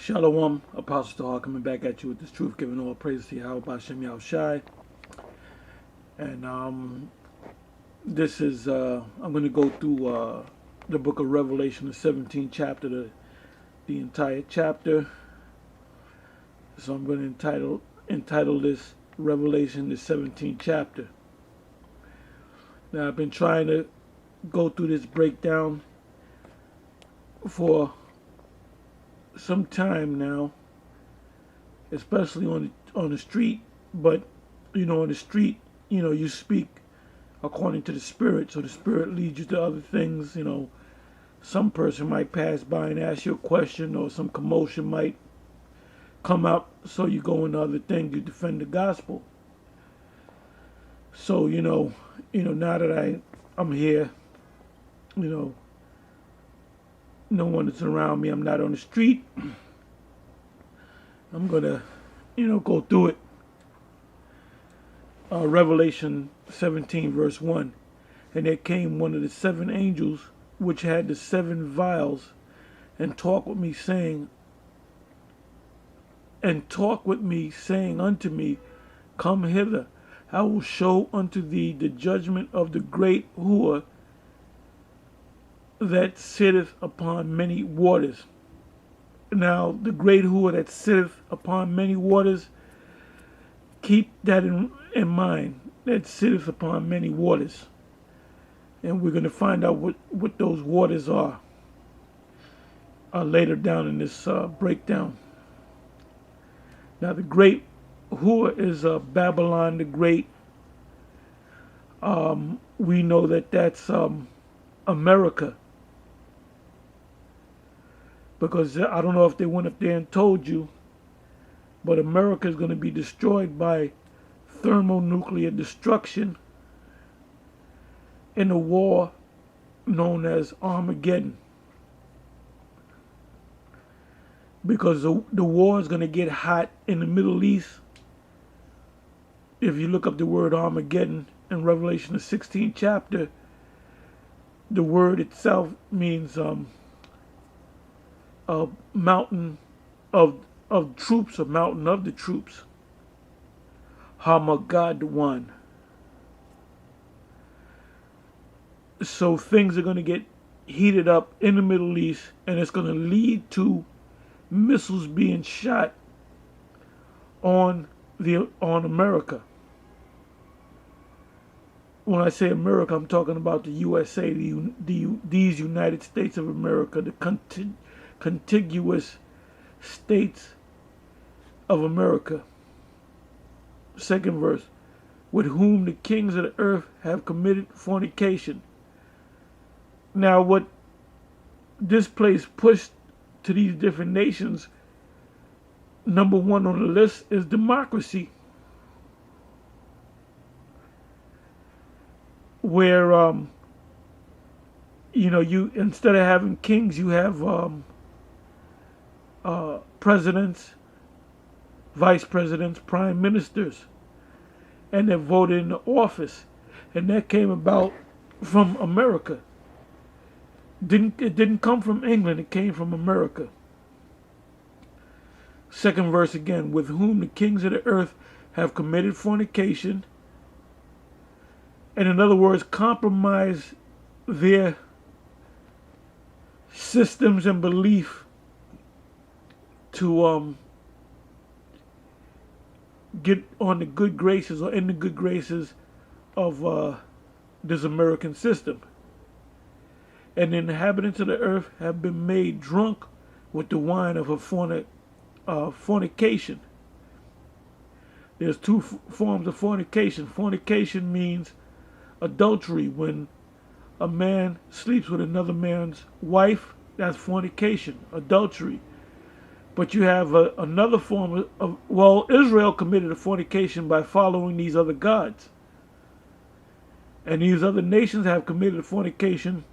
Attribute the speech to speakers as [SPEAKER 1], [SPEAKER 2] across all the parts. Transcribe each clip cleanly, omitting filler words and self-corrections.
[SPEAKER 1] Shalom, Apostle Tahar coming back at you with this truth, giving all praise to Yahweh Bashem Yahushai. And this is, I'm going to go through the book of Revelation, the 17th chapter, the entire chapter. So I'm going to entitle this Revelation, the 17th chapter. Now, I've been trying to go through this breakdown for some time now, especially on the street. But on the street, you speak according to the Spirit, so the Spirit leads you to other things. Some person might pass by and ask you a question, or some commotion might come up, so you go into other things. You defend the gospel. So now that I'm here, no one is around me, I'm not on the street, I'm gonna go through it. Revelation 17 verse 1. And there came one of the seven angels which had the seven vials, and talked with me, saying unto me, Come hither, I will show unto thee the judgment of the great whore that sitteth upon many waters. Now, the great whore that sitteth upon many waters, keep that in mind, that sitteth upon many waters. And we're going to find out what those waters are later down in this breakdown. Now, the great whore is Babylon the Great. We know that that's America. Because I don't know if they went up there and told you, but America is going to be destroyed by thermonuclear destruction in a war known as Armageddon. Because the war is going to get hot in the Middle East. If you look up the word Armageddon in Revelation the 16th chapter, the word itself means a mountain of troops, a mountain of the troops. Hamagad-1. So things are going to get heated up in the Middle East, and it's going to lead to missiles being shot on America. When I say America, I'm talking about the USA, these United States of America, the contiguous states of America. Second verse, with whom the kings of the earth have committed fornication. Now, what this place pushed to these different nations, number one on the list is democracy. Where, you instead of having kings, you have presidents, vice presidents, prime ministers, and they're voted into office. And that came about from America. It didn't come from England, it came from America. Second verse again, with whom the kings of the earth have committed fornication, and in other words, compromise their systems and belief to get on the good graces or in the good graces of this American system. And the inhabitants of the earth have been made drunk with the wine of her fornication. There's two forms of fornication. Fornication means adultery. When a man sleeps with another man's wife, that's fornication, adultery. But you have another form of, Israel committed a fornication by following these other gods. And these other nations have committed a fornication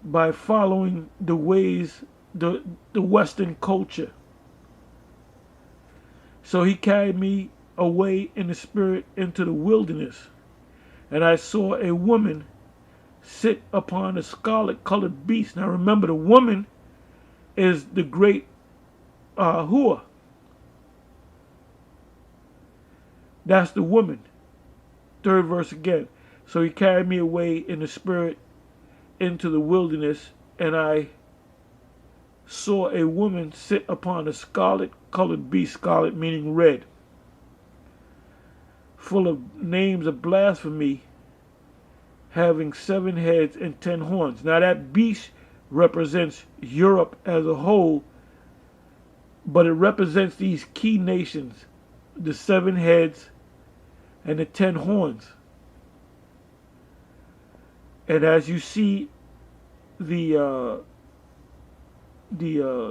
[SPEAKER 1] by following the ways, the Western culture. So he carried me away in the spirit into the wilderness, and I saw a woman sit upon a scarlet colored beast. Now remember, the woman is the great Hua. That's the woman. Third verse again. So he carried me away in the spirit into the wilderness, and I saw a woman sit upon a scarlet-colored beast, scarlet meaning red, full of names of blasphemy, having 7 heads and 10 horns. Now that beast represents Europe as a whole, but it represents these key nations, the 7 heads and the 10 horns. And as you see the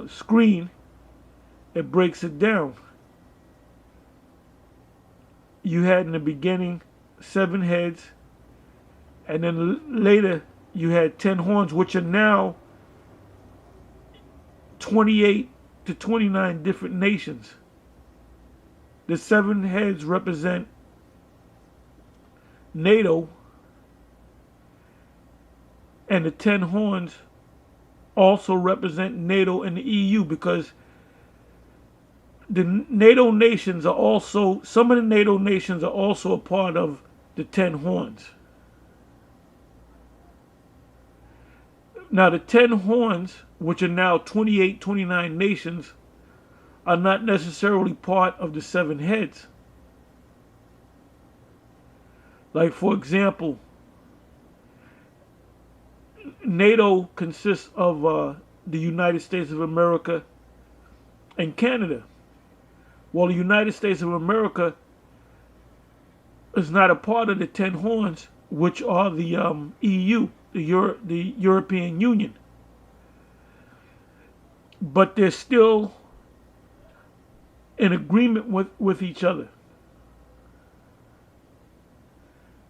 [SPEAKER 1] screen, it breaks it down. You had in the beginning 7 heads, and then later you had 10 horns, which are now 28 to 29 different nations. The 7 heads represent NATO, and the 10 horns also represent NATO and the EU, because the NATO nations are also, some of the NATO nations are also a part of the 10 horns. Now the 10 horns, which are now 28, 29 nations, are not necessarily part of the 7 heads. Like, for example, NATO consists of the United States of America and Canada. Well, the United States of America is not a part of the 10 horns, which are the EU, the European Union. But they're still in agreement with each other.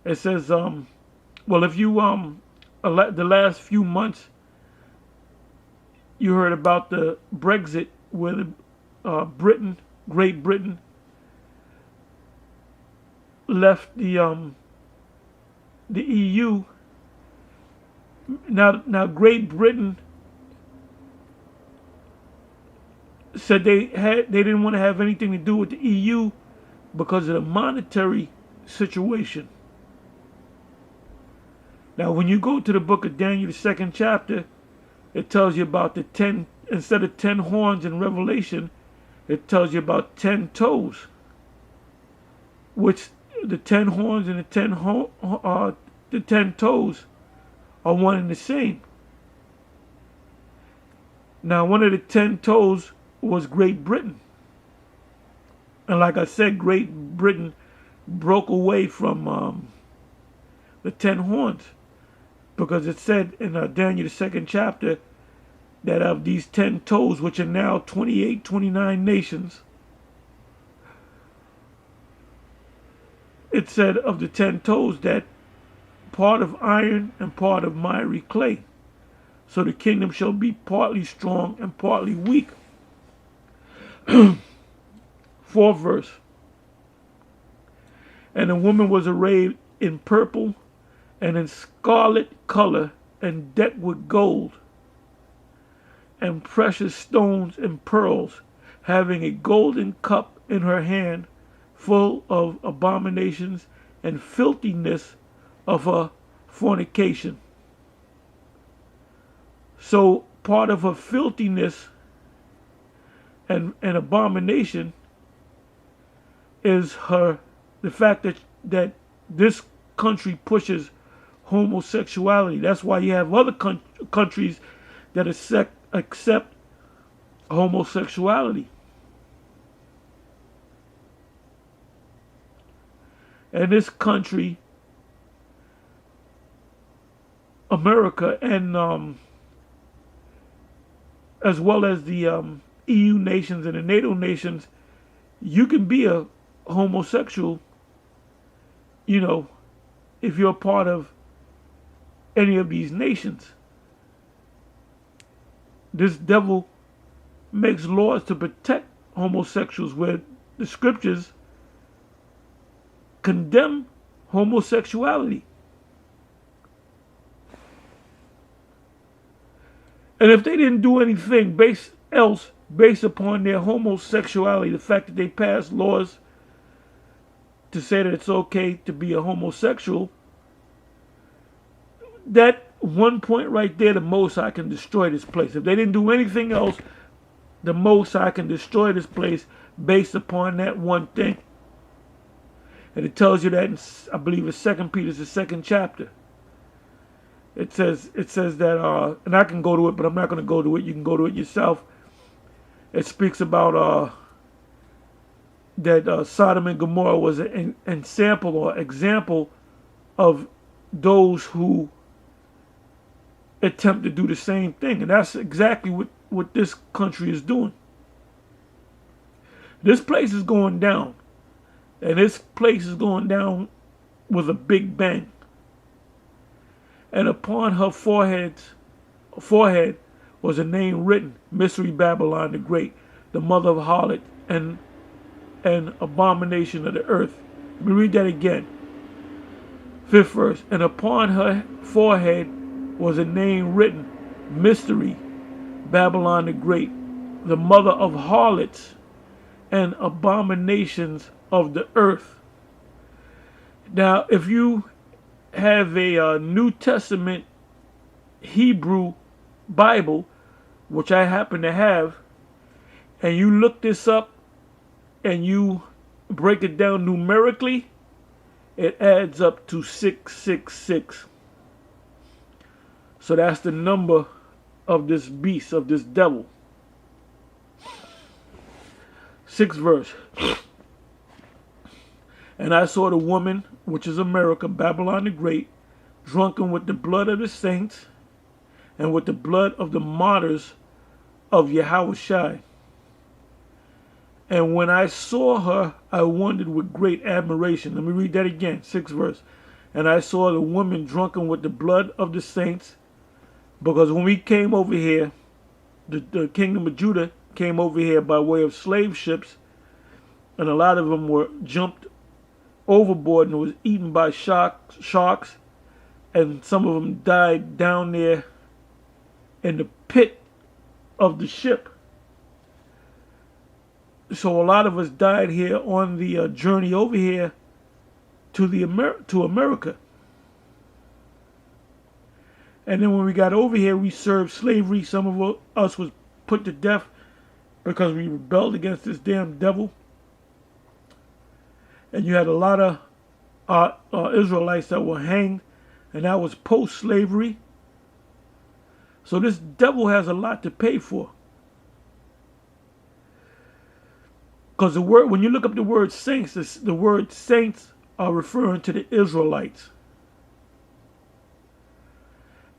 [SPEAKER 1] It says, well, if you the last few months you heard about the Brexit, where Great Britain left the EU. Now Great Britain said they didn't want to have anything to do with the EU because of the monetary situation. Now, when you go to the book of Daniel, the 2nd chapter, it tells you about the 10, instead of 10 horns in Revelation, it tells you about 10 toes, which the 10 horns and the 10 toes are one and the same. Now, one of the 10 toes was Great Britain. And like I said, Great Britain broke away from the 10 horns, because it said in Daniel, the 2nd chapter, that of these 10 toes, which are now 28, 29 nations, it said of the 10 toes that part of iron and part of miry clay. So the kingdom shall be partly strong and partly weak. 4th verse. And the woman was arrayed in purple and in scarlet color, and decked with gold and precious stones and pearls, having a golden cup in her hand, full of abominations and filthiness of her fornication. So part of her filthiness and abomination is the fact that this country pushes homosexuality. That's why you have other countries that accept homosexuality. And this country, America, and as well as the EU nations and the NATO nations, you can be a homosexual, if you're a part of any of these nations. This devil makes laws to protect homosexuals, where the scriptures condemn homosexuality. And if they didn't do anything else based upon their homosexuality, the fact that they passed laws to say that it's okay to be a homosexual, that one point right there, the Most High can destroy this place. If they didn't do anything else, the Most High can destroy this place based upon that one thing. And it tells you that in, I believe it's 2 Peter, the 2nd chapter. It says that, and I can go to it, but I'm not going to go to it. You can go to it yourself. It speaks about that Sodom and Gomorrah was an example or example of those who attempt to do the same thing. And that's exactly what this country is doing. This place is going down. And this place is going down with a big bang. And upon her forehead was a name written, Mystery Babylon the Great, the mother of harlot and an abomination of the earth. Let me read that again. 5th verse. And upon her forehead was a name written, Mystery Babylon the Great, the mother of harlots and abominations of the earth. Now, if you have a New Testament Hebrew Bible, which I happen to have, and you look this up and you break it down numerically, it adds up to 666. So that's the number of this beast, of this devil. 6th verse. And I saw the woman, which is America, Babylon the Great, drunken with the blood of the saints and with the blood of the martyrs of Yahushua. And when I saw her, I wondered with great admiration. Let me read that again, 6th verse. And I saw the woman drunken with the blood of the saints, because when we came over here, the kingdom of Judah came over here by way of slave ships, and a lot of them were jumped overboard and was eaten by sharks, and some of them died down there in the pit of the ship. So a lot of us died here on the journey over here to America. And then when we got over here, we served slavery. Some of us was put to death because we rebelled against this damn devil. And you had a lot of Israelites that were hanged, and that was post-slavery. So this devil has a lot to pay for. Because the word, when you look up the word saints, the word saints are referring to the Israelites.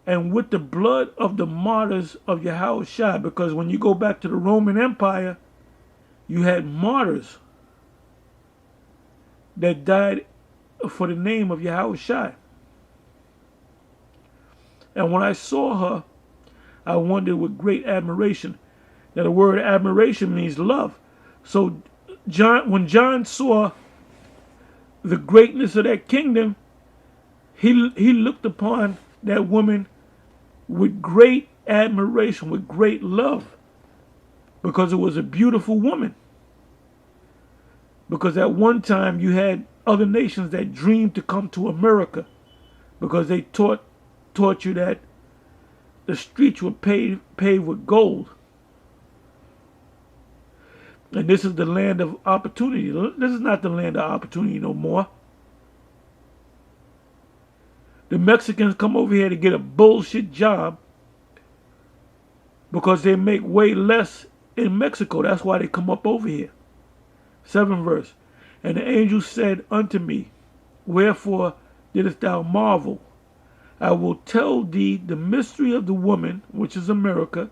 [SPEAKER 1] And with the blood of the martyrs of Yahushua, because when you go back to the Roman Empire, you had martyrs that died for the name of Yahushua. And when I saw her, I wondered with great admiration. Now the word admiration means love. So when John saw the greatness of that kingdom, he looked upon that woman with great admiration, with great love, because it was a beautiful woman. Because at one time you had other nations that dreamed to come to America, because they taught you that the streets were paved with gold. And this is the land of opportunity. This is not the land of opportunity no more. The Mexicans come over here to get a bullshit job because they make way less in Mexico. That's why they come up over here. 7th verse. And the angel said unto me, wherefore didst thou marvel? I will tell thee the mystery of the woman, which is America,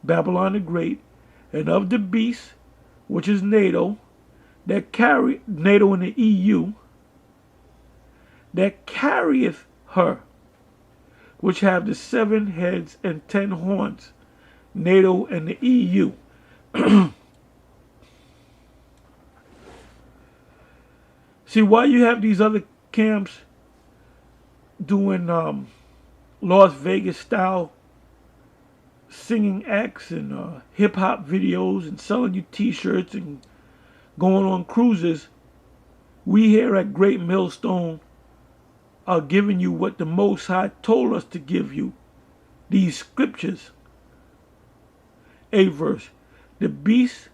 [SPEAKER 1] Babylon the Great, and of the beast, which is NATO, that carry NATO in the EU, that carrieth her, which have the 7 heads and 10 horns, NATO and the EU. See, why you have these other camps doing Las Vegas style singing acts and hip hop videos and selling you t-shirts and going on cruises, we here at Great Millstone are giving you what the Most High told us to give you. These scriptures. A verse. The beast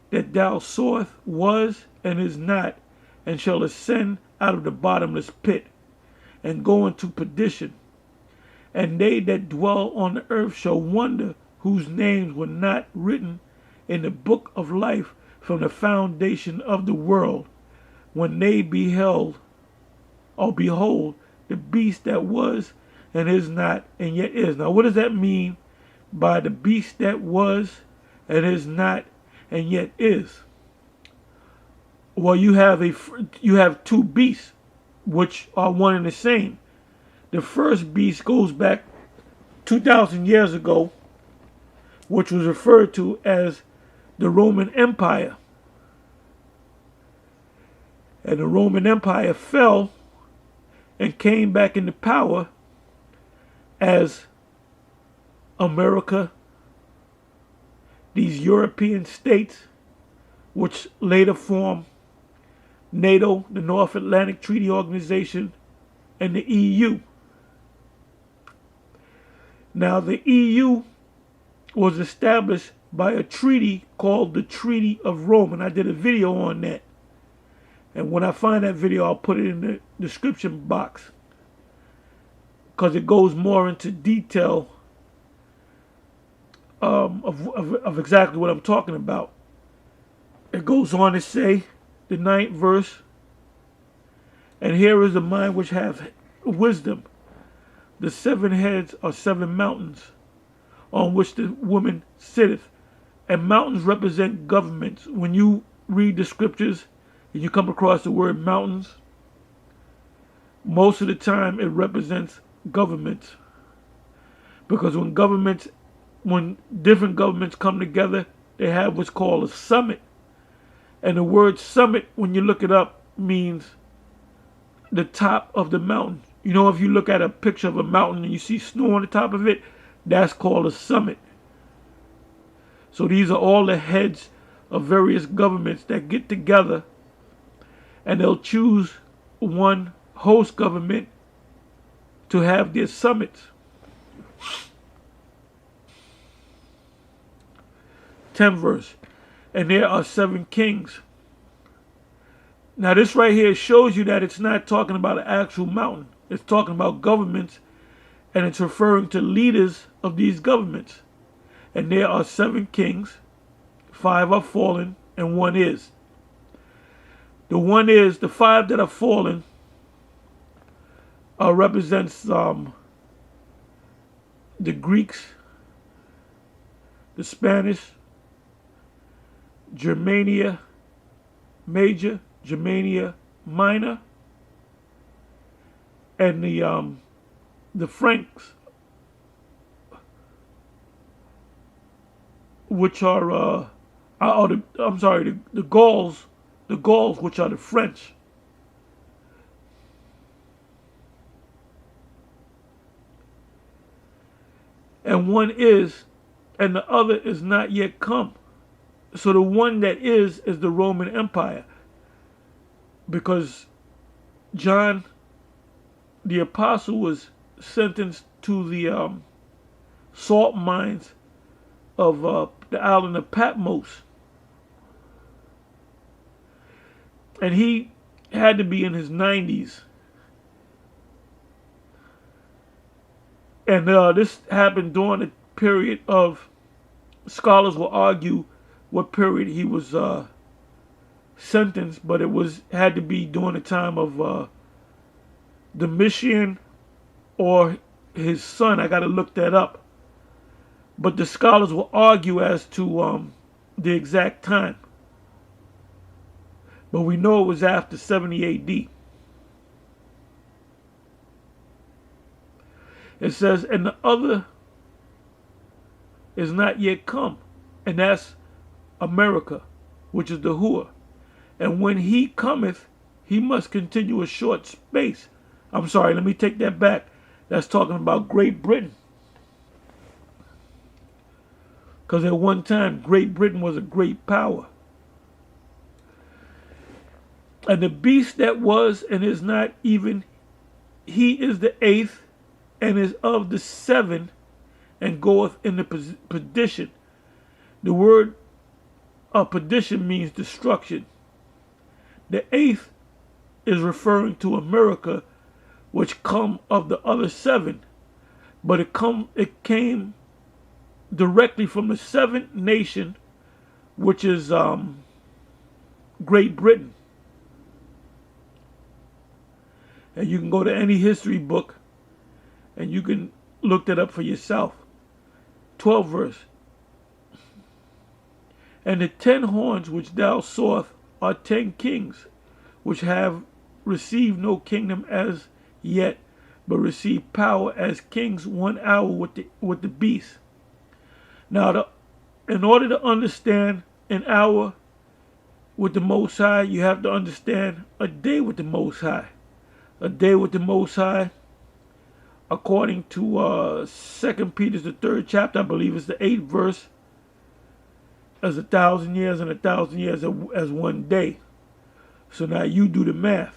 [SPEAKER 1] that thou sawest was and is not, and shall ascend out of the bottomless pit, and go into perdition. And they that dwell on the earth shall wonder, whose names were not written in the book of life from the foundation of the world, when they beheld, or behold, the beast that was and is not and yet is. Now what does that mean by the beast that was and is not and yet is? Well, you have two beasts which are one and the same. The first beast goes back 2,000 years ago, which was referred to as the Roman Empire. And the Roman Empire fell and came back into power as America, these European states, which later formed NATO, the North Atlantic Treaty Organization, and the EU. Now, the EU was established by a treaty called the Treaty of Rome, and I did a video on that. And when I find that video, I'll put it in the description box, because it goes more into detail of exactly what I'm talking about. It goes on to say, the 9th verse, and here is the mind which hath wisdom. The 7 heads are 7 mountains on which the woman sitteth. And mountains represent governments. When you read the scriptures and you come across the word mountains, most of the time it represents governments. Because when different governments come together, they have what's called a summit. And the word summit, when you look it up, means the top of the mountain. You know, if you look at a picture of a mountain and you see snow on the top of it, that's called a summit. So these are all the heads of various governments that get together, and they'll choose one host government to have their summits. 10th verse. And there are 7 kings. Now this right here shows you that it's not talking about an actual mountain. It's talking about governments, and it's referring to leaders of these governments. And there are 7 kings, 5 are fallen, and 1 is. The 1 is, the 5 that are fallen represents the Greeks, the Spanish, Germania Major, Germania Minor, and the Franks, which are the Gauls, which are the French. And 1 is, and the other is not yet come. So the 1 that is the Roman Empire. Because John the Apostle was sentenced to the salt mines of the island of Patmos. And he had to be in his 90s. And this happened during a period of, scholars will argue what period he was sentenced, but it had to be during the time of Domitian or his son. I got to look that up. But the scholars will argue as to the exact time. But we know it was after 70 AD. It says, and the other is not yet come, and that's America, which is the Hua. And when he cometh, he must continue a short space. I'm sorry, let me take that back. That's talking about Great Britain. Because at one time, Great Britain was a great power. And the beast that was and is not, even he is the eighth, and is of the seven, and goeth in the perdition. The word perdition means destruction. The eighth is referring to America, which come of the other seven, but it came directly from the seventh nation, which is Great Britain. And you can go to any history book and you can look that up for yourself. 12th verse. And the 10 horns which thou sawest are 10 kings, which have received no kingdom as yet, but receive power as kings 1 hour with the beast. Now, in order to understand an hour with the Most High, you have to understand a day with the Most High. A day with the Most High, according to 2 Peter, the 3rd chapter, I believe it's the 8th verse, as 1,000 years, and 1,000 years as one day. So now you do the math.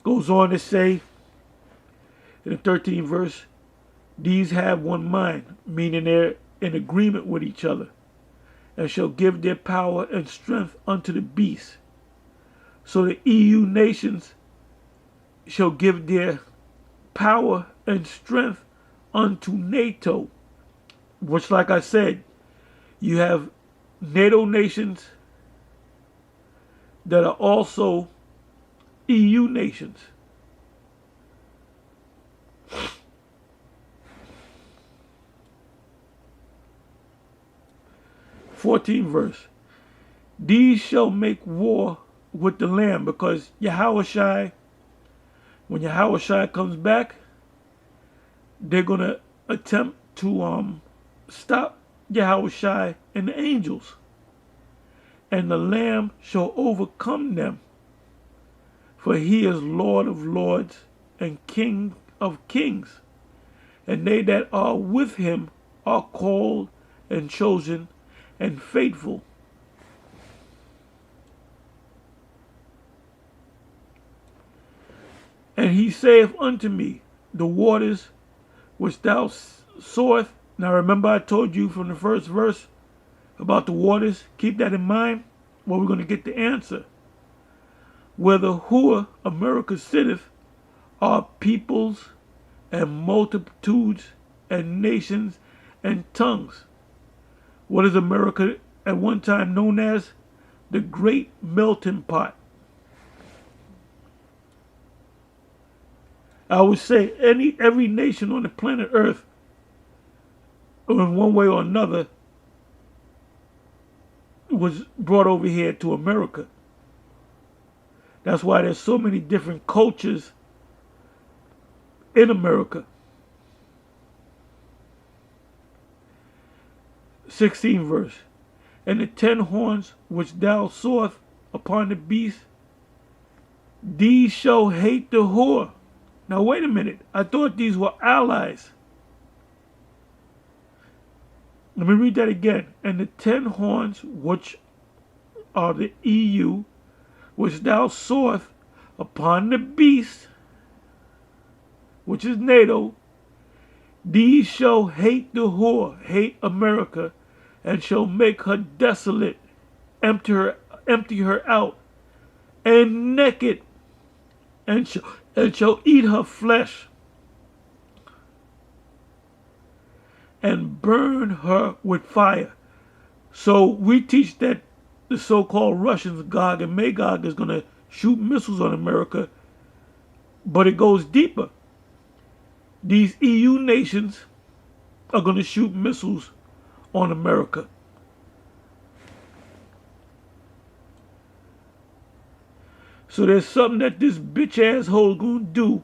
[SPEAKER 1] Goes on to say in the 13th verse, these have one mind, meaning they're in agreement with each other, and shall give their power and strength unto the beast. So the EU nations shall give their power and strength unto NATO, which, like I said, you have NATO nations that are also EU nations. Fourteenth verse. These shall make war with the Lamb, because Yahushua, when Yahushua comes back, they're going to attempt to stop Yahushua and the angels. And the Lamb shall overcome them, for he is Lord of lords and King of kings. And they that are with him are called and chosen and faithful. And he saith unto me, the waters which thou sawest. Now remember, I told you from the first verse about the waters. Keep that in mind. Well, we're going to get the answer. Where the Hua, America, sitteth, are peoples and multitudes and nations and tongues. What is America at one time known as? The Great Melting Pot. I would say every nation on the planet Earth, in one way or another, was brought over here to America. That's why there's so many different cultures in America. 16th verse. And the 10 horns which thou sawest upon the beast, these shall hate the whore. Now wait a minute. I thought these were allies. Let me read that again. And the 10 horns which are the EU, which thou sawest upon the beast, which is NATO, these shall hate the whore, hate America, and shall make her desolate, empty her out, and naked, and shall eat her flesh, and burn her with fire. So we teach that the so-called Russians, Gog and Magog, is going to shoot missiles on America, but it goes deeper. These EU nations are going to shoot missiles on America. So there's something that this bitch asshole is going to do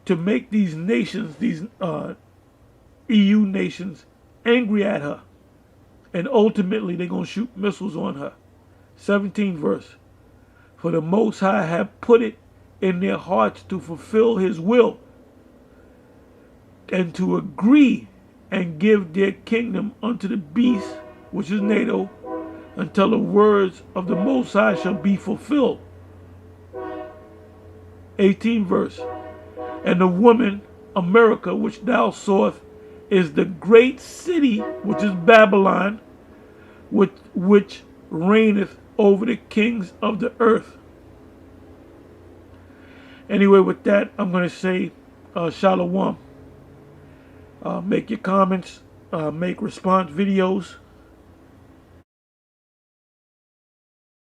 [SPEAKER 1] to make these nations, these EU nations, angry at her. And ultimately they're going to shoot missiles on her. 17th verse. For the Most High have put it in their hearts to fulfill his will and to agree and give their kingdom unto the beast, which is NATO, until the words of the Most High shall be fulfilled. 18th verse. And the woman, America, which thou sawest, is the great city, which is Babylon, which reigneth over the kings of the earth. Anyway, with that, I'm going to say Shalom. Make your comments, make response videos.